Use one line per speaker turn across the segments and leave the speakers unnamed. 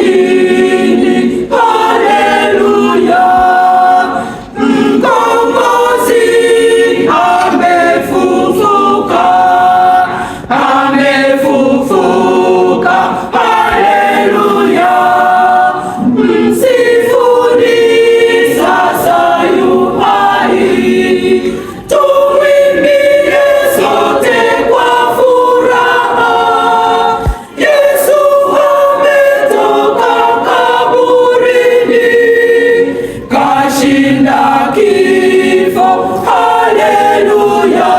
furahini, haleluya, mkombozi amefufuka, amefufuka, haleluya, msifuni sasa yu hai, tuimbie sote kwa furaha, Yesu ametoka kaburini, kashinda kifo, haleluya,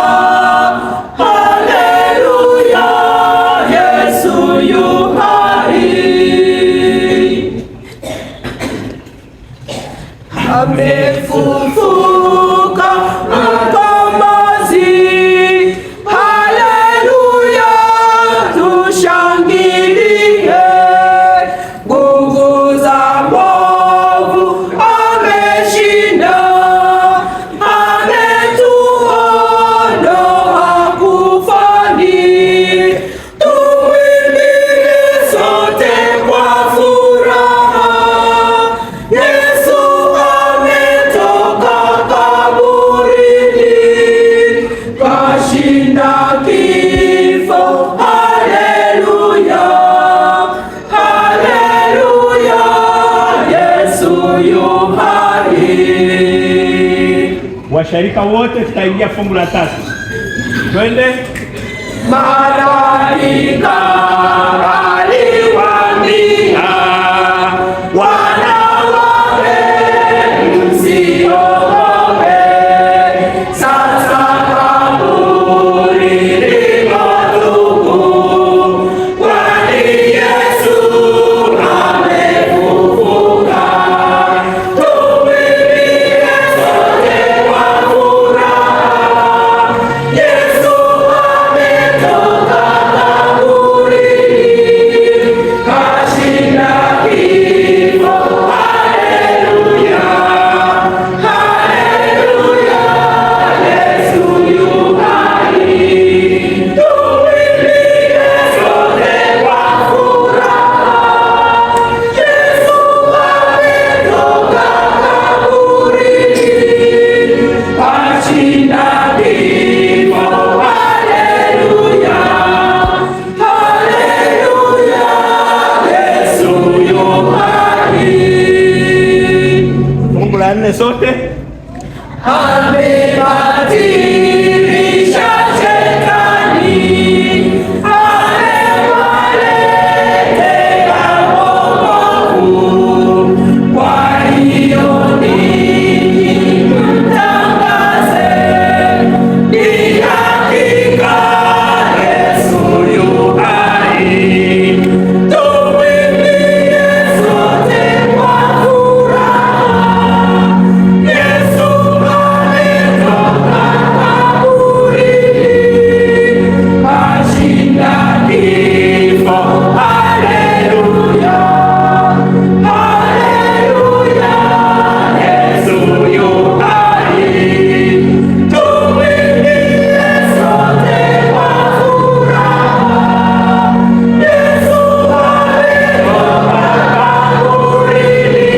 haleluya, Yesu yu hai, amefufuka mkombozi, haleluya, tushangilie, nguvu za mwovu ameshinda, ametuondoa kufani, tuimbie sote kwa furaha, Yesu ametoka kaburini, kashinda kifo, haleluya, haleluya, Yesu yu hai.
Washarika wote tutaingia fungu la 3. Twende.
Malaika aliwaambia wanawake, msiogope, sasa kaburi liko tupu, kwani Yesu amefufuka. Tuimbie sote kwa furaha, Yesu ametoka kaburini, kashinda kifo, haleluya, haleluya, Yesu yu hai. Tuimbie sote kwa furaha, Yesu ametoka kaburini, kashinda kifo, haleluya, haleluya, Yesu yu hai.
Fungu la 4 sote.
Amebatilisha shetani, amewaletea wokovu, kwa hiyo ninyi mtangaze, ni hakika Yesu yu hai. Tuimbie sote kwa furaha, Yesu ametoka kaburini, kashinda kifo, haleluya, haleluya, Yesu yu hai. Tuimbie sote kwa furaha, Yesu ametoka kaburini,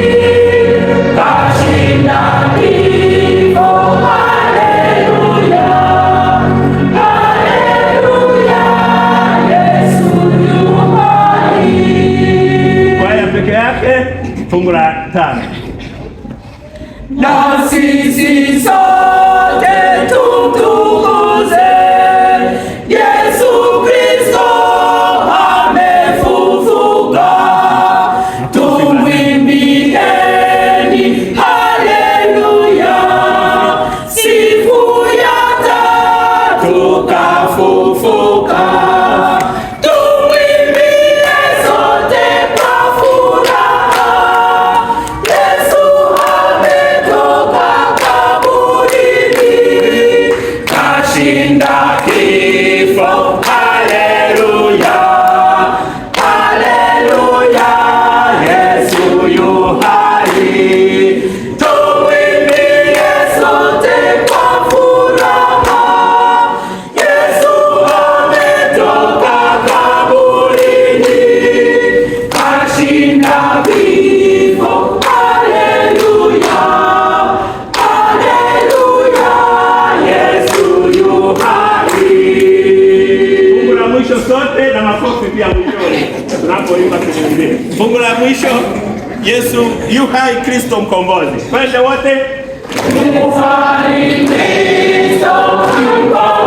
kashinda kifo, haleluya, haleluya, Yesu yu hai.
Kwaya peke yake. Fungu la 5.
Na sisi sote tumtukuze Yesu Kristo, amefufuka. Tumwimbieni haleluya, siku ya 3 kafufuka. Tumwimbie sote kwa furaha, Yesu ametoka kaburini,
tuwe na makofi pia mwishoni tunapoimba tukimbie. Fungu la mwisho, Yesu yu hai, Kristo mkombozi. Twende wote.
Yu hai, Kristo mkombozi.